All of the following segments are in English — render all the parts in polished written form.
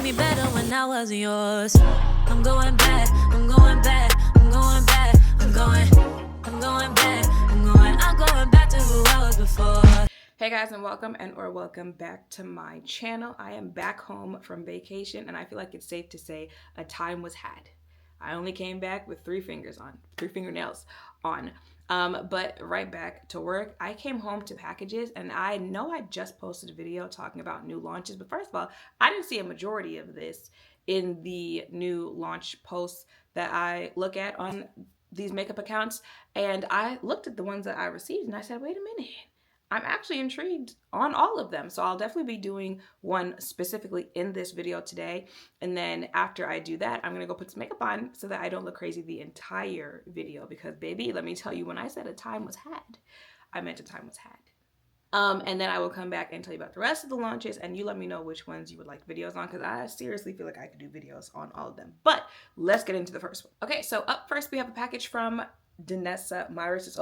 me better when I wasn't yours. I'm going back, I'm going back, I'm going back, I'm going back to who I was before. Hey guys, and welcome back to my channel. I am back home from vacation, and I feel like it's safe to say a time was had. I only came back with three fingernails on. But right back to work. I came home to packages, and I know I just posted a video talking about new launches, but first of all, I didn't see a majority of this in the new launch posts that I look at on these makeup accounts, and I looked at the ones that I received, and I said, wait a minute. I'm actually intrigued on all of them. So I'll definitely be doing one specifically in this video today. And then after I do that, I'm gonna go put some makeup on so that I don't look crazy the entire video, because baby, let me tell you, when I said a time was had, I meant a time was had. And then I will come back and tell you about the rest of the launches, and you let me know which ones you would like videos on, because I seriously feel like I could do videos on all of them. But let's get into the first one. Okay, so up first we have a package from Danessa Myricks. It's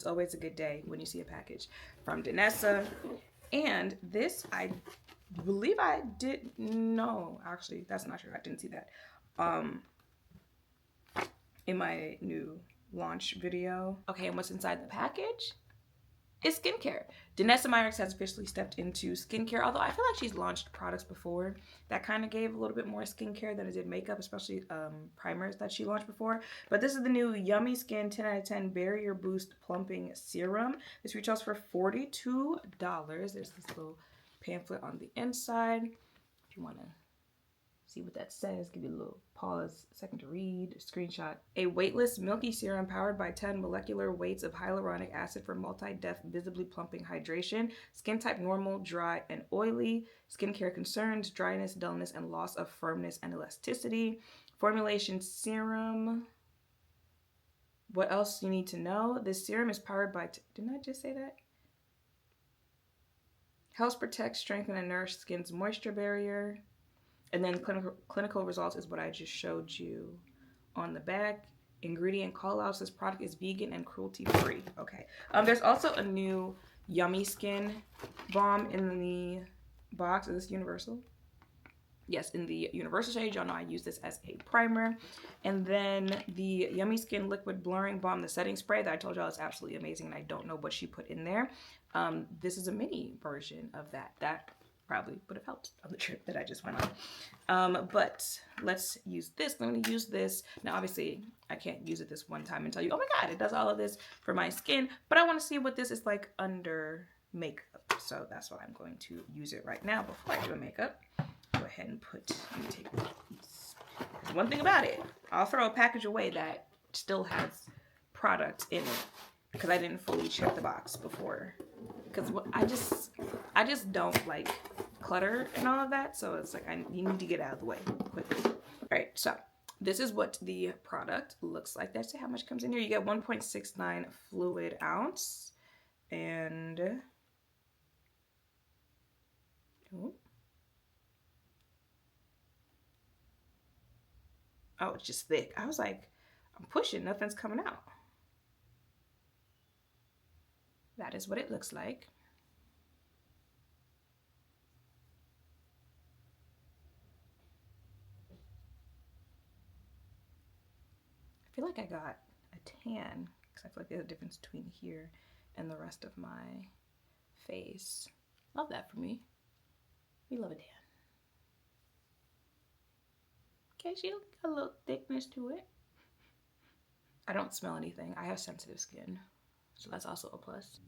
always a good day when you see a package from Danessa. And this, I believe I did, no, actually, that's not true. I didn't see that in my new launch video. Okay, and what's inside the package is skincare. Danessa Myricks has officially stepped into skincare, although I feel like she's launched products before that kind of gave a little bit more skincare than it did makeup, especially primers that she launched before. But this is the new Yummy Skin 10 out of 10 Barrier Boost Plumping Serum. This retails for $42. There's this little pamphlet on the inside. If you want to see what that says, give you a little pause, second to read, screenshot. A weightless milky serum powered by 10 molecular weights of hyaluronic acid for multi-depth, visibly plumping hydration. Skin type normal, dry, and oily. Skincare concerns, dryness, dullness, and loss of firmness and elasticity. Formulation serum. What else you need to know? This serum is powered by, didn't I just say that? Helps protect, strengthen, and nourish skin's moisture barrier. And then clinical results is what I just showed you on the back. Ingredient callouts: this product is vegan and cruelty-free. Okay. There's also a new Yummy Skin balm in the box. Is this universal? Yes, in the universal shade. Y'all know I use this as a primer. And then the Yummy Skin Liquid Blurring Balm, the setting spray that I told y'all is absolutely amazing, and I don't know what she put in there. This is a mini version of that. That probably would have helped on the trip that I just went on. But let's use this. I'm going to use this. Now, obviously, I can't use it this one time and tell you, oh my God, it does all of this for my skin. But I want to see what this is like under makeup. So that's why I'm going to use it right now before I do a makeup. Go ahead and let me take these. One thing about it, I'll throw a package away that still has product in it, because I didn't fully check the box before. Because I just don't like clutter and all of that, so it's like you need to get out of the way quickly. All right, so this is what the product looks like. That's how much comes in here. You get 1.69 fluid ounce, and oh, it's just thick. I was like, I'm pushing, nothing's coming out. That is what it looks like. I feel like I got a tan, because I feel like there's a difference between here and the rest of my face. Love that for me. We love a tan. Okay, she got a little thickness to it. I don't smell anything. I have sensitive skin, so that's also a plus.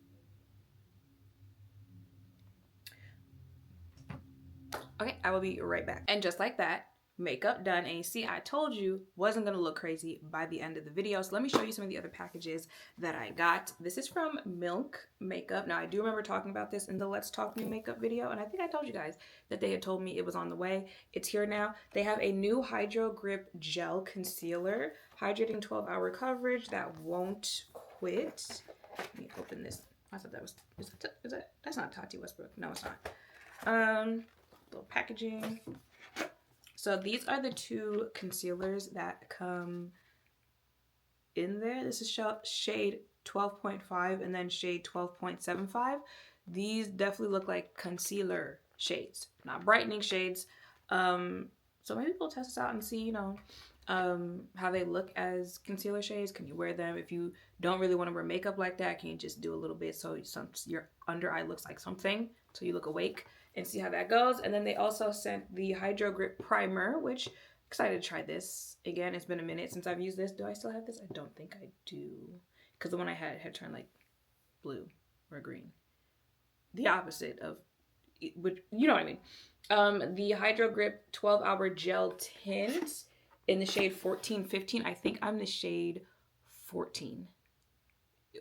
Okay, I will be right back. And just like that, makeup done. And you see, I told you wasn't gonna look crazy by the end of the video. So let me show you some of the other packages that I got. This is from Milk Makeup. Now, I do remember talking about this in the Let's Talk New Makeup video, and I think I told you guys that they had told me it was on the way. It's here now. They have a new Hydro Grip Gel Concealer, hydrating 12-hour coverage that won't quit. Let me open this. I thought that was, that's not Tati Westbrook. No, it's not. Little packaging. So these are the two concealers that come in there. This is shade 12.5 and then shade 12.75. These definitely look like concealer shades, not brightening shades. So maybe we'll test this out and see, you know, how they look as concealer shades. Can you wear them? If you don't really want to wear makeup like that, can you just do a little bit so your under eye looks like something, so you look awake, and see how that goes. And then they also sent the Hydro Grip Primer, which excited to try this. Again, it's been a minute since I've used this. Do I still have this? I don't think I do, because the one I had turned like blue or green. The opposite of, which, you know what I mean. The Hydro Grip 12-Hour Gel Tint in the shade 14-15. I think I'm the shade 14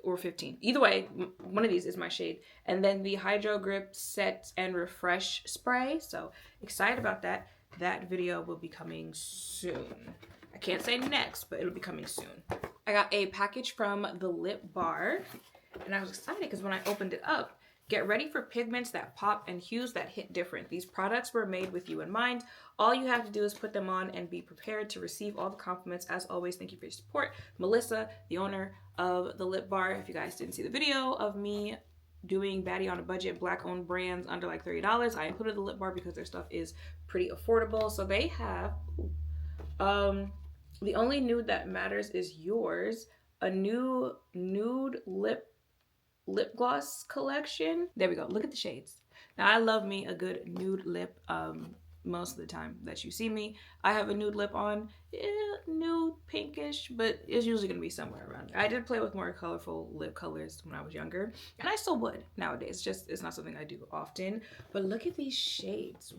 or 15. Either way, one of these is my shade. And then the Hydro Grip Set and Refresh Spray. So excited about that. That video will be coming soon. I can't say next, but it'll be coming soon. I got a package from the Lip Bar, and I was excited because when I opened it up, get ready for pigments that pop and hues that hit different. These products were made with you in mind. All you have to do is put them on and be prepared to receive all the compliments. As always, thank you for your support. Melissa, the owner of the Lip Bar. If you guys didn't see the video of me doing baddie on a budget, black-owned brands under like $30, I included the Lip Bar because their stuff is pretty affordable. So they have, the only nude that matters is yours, a new nude lip gloss collection. There we go. Look at the shades. Now I love me a good nude lip. Most of the time that you see me, I have a nude lip on. Nude pinkish, but it's usually gonna be somewhere around there. I did play with more colorful lip colors when I was younger, and I still would nowadays. Just it's not something I do often. But look at these shades.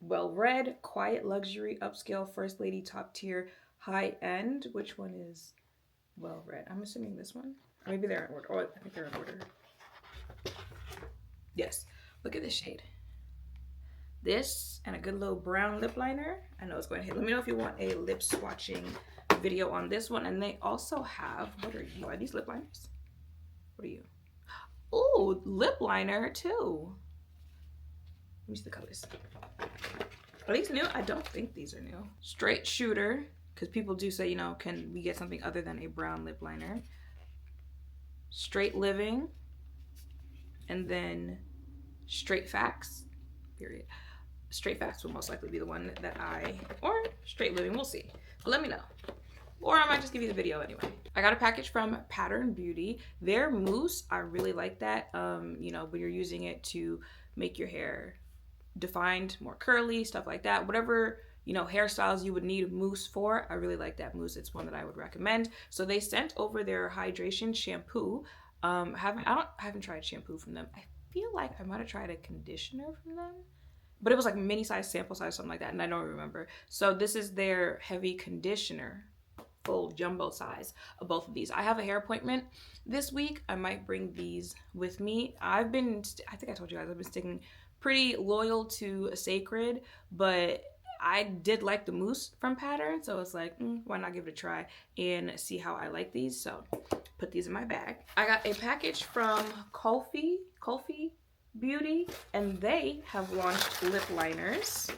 Well Red, Quiet Luxury, Upscale, First Lady, Top Tier, High End. Which one is Well Red? I'm assuming this one. Maybe they're in order. Oh, I think they're in order. Yes. Look at this shade. This and a good little brown lip liner. I know it's going to hit. Let me know if you want a lip swatching video on this one. And they also have, what are you? Are these lip liners? What are you? Oh, lip liner too. Let me see the colors. Are these new? I don't think these are new. Straight Shooter, because people do say, you know, can we get something other than a brown lip liner? Straight Living, and then Straight Facts, period. Straight Facts will most likely be the one that or Straight Living, we'll see. But let me know. Or I might just give you the video anyway. I got a package from Pattern Beauty. Their mousse, I really like that. You know, when you're using it to make your hair defined, more curly, stuff like that. Whatever, you know, hairstyles you would need mousse for, I really like that mousse. It's one that I would recommend. So they sent over their hydration shampoo. I haven't tried shampoo from them. I feel like I might have tried a conditioner from them, but it was like mini size, sample size, something like that, and I don't remember. So this is their heavy conditioner, full jumbo size of both of these. I have a hair appointment this week. I might bring these with me. I think I told you guys, I've been sticking pretty loyal to Sacred, but I did like the mousse from Pattern, so it's like, why not give it a try and see how I like these. So put these in my bag. I got a package from Kulfi Beauty, and they have launched lip liners.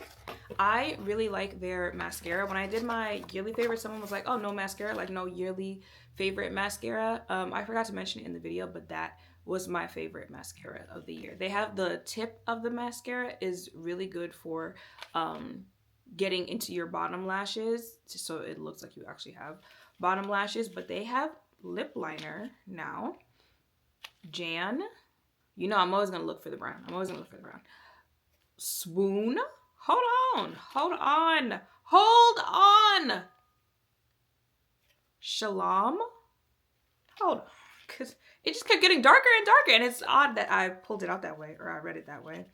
I really like their mascara. When I did my yearly favorite, someone was like, oh, no mascara, like no yearly favorite mascara. I forgot to mention it in the video, but that was my favorite mascara of the year. They have the tip of the mascara is really good for getting into your bottom lashes, so it looks like you actually have bottom lashes. But they have lip liner now. Jan, you know I'm always gonna look for the brown. Swoon, hold on. Shalom, hold on, because it just kept getting darker and darker, and it's odd that I pulled it out that way, or I read it that way.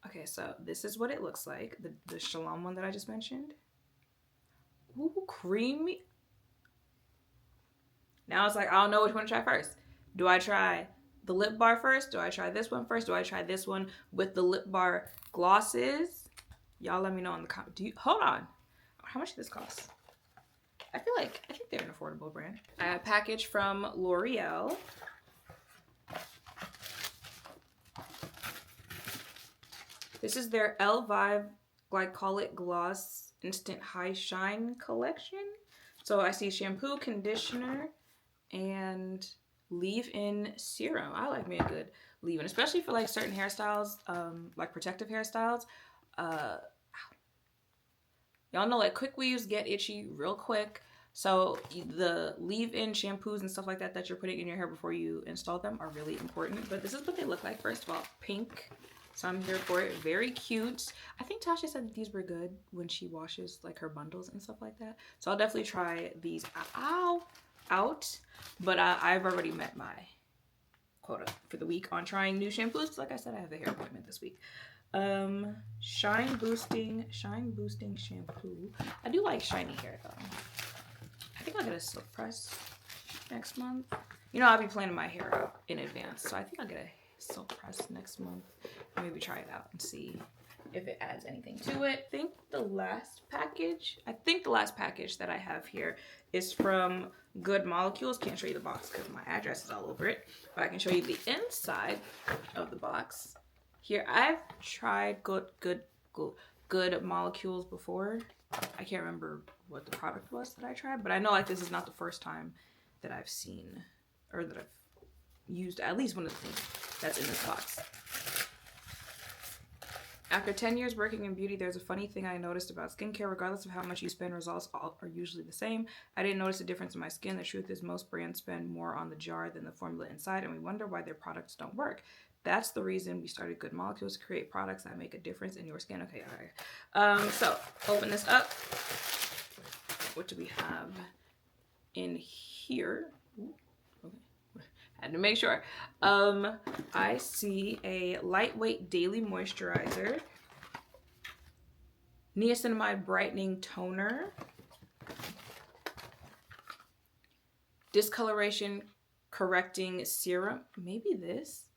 Okay, so this is what it looks like, the Shalom one that I just mentioned. Ooh, creamy. Now it's like, I don't know which one to try first. Do I try the Lip Bar first? Do I try this one first? Do I try this one with the Lip Bar glosses? Y'all let me know in the comments. Hold on. How much did this cost? I think they're an affordable brand. I got a package from L'Oreal. This is their L5 Glycolic Gloss Instant High Shine collection. So I see shampoo, conditioner, and leave-in serum. I like me a good leave-in, especially for like certain hairstyles, like protective hairstyles. Y'all know like quick weaves get itchy real quick. So the leave-in shampoos and stuff like that that you're putting in your hair before you install them are really important. But this is what they look like. First of all, pink. So I'm here for it. Very cute. I think Tasha said that these were good when she washes like her bundles and stuff like that. So I'll definitely try these out. But I've already met my quota for the week on trying new shampoos. Like I said, I have a hair appointment this week. Shine boosting shampoo. I do like shiny hair though. I think I'll get a silk press next month. You know, I'll be planning my hair out in advance, so I think I'll get a silk press next month. Maybe try it out and see if it adds anything to it. I think the last package that I have here is from Good Molecules. Can't show you the box because my address is all over it, but I can show you the inside of the box. Here, I've tried Good Molecules before. I can't remember what the product was that I tried, but I know like this is not the first time that I've seen or that I've used at least one of the things that's in this box. After 10 years working in beauty, there's a funny thing I noticed about skincare. Regardless of how much you spend, results are usually the same. I didn't notice a difference in my skin. The truth is most brands spend more on the jar than the formula inside, and we wonder why their products don't work. That's the reason we started Good Molecules, to create products that make a difference in your skin. Okay, all right. So open this up. What do we have in here? Ooh, okay. Had to make sure. I see a lightweight daily moisturizer, niacinamide brightening toner, discoloration correcting serum. Maybe this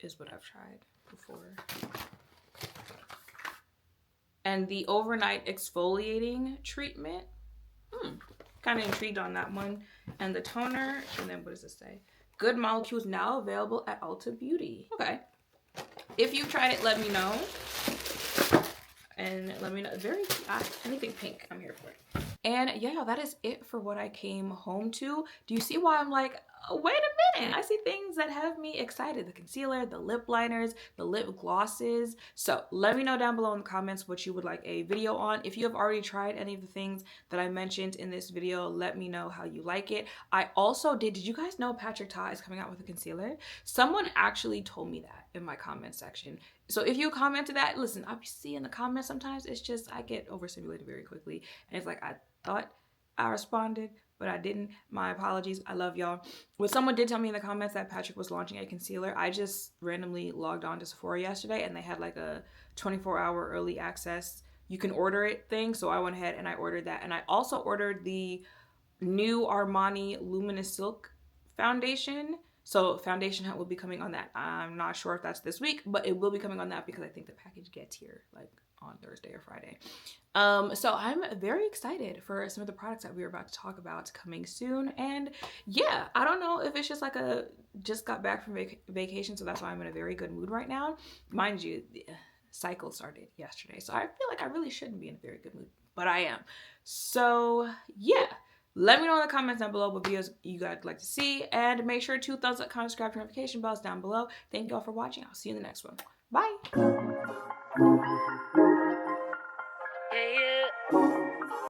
is what I've tried before. And the overnight exfoliating treatment. Kind of intrigued on that one. And the toner, and then what does this say? Good Molecules now available at Ulta Beauty. Okay. If you've tried it, let me know. And let me know. Anything pink, I'm here for it. And yeah, that is it for what I came home to. Do you see why I'm like, oh, wait a minute, I see things that have me excited. The concealer, the lip liners, the lip glosses. So let me know down below in the comments what you would like a video on. If you have already tried any of the things that I mentioned in this video, let me know how you like it. I also did you guys know Patrick Ta is coming out with a concealer? Someone actually told me that in my comment section. So if you commented that, listen, I'll be seeing the comments sometimes. It's just, I get overstimulated very quickly. And it's like, I thought I responded, but I didn't. My apologies. I love y'all. Well, someone did tell me in the comments that Patrick was launching a concealer. I just randomly logged on to Sephora yesterday and they had like a 24-hour early access, you can order it thing. So I went ahead and I ordered that. And I also ordered the new Armani Luminous Silk foundation. So foundation will be coming on that. I'm not sure if that's this week, but it will be coming on that because I think the package gets here like on Thursday or Friday. So I'm very excited for some of the products that we were about to talk about coming soon. And yeah, I don't know if it's just like just got back from vacation, so that's why I'm in a very good mood right now. Mind you, the cycle started yesterday, so I feel like I really shouldn't be in a very good mood, but I am. So yeah. Let me know in the comments down below what videos you guys would like to see. And make sure to thumbs up, comment, subscribe, turn notification bells down below. Thank you all for watching. I'll see you in the next one. Bye.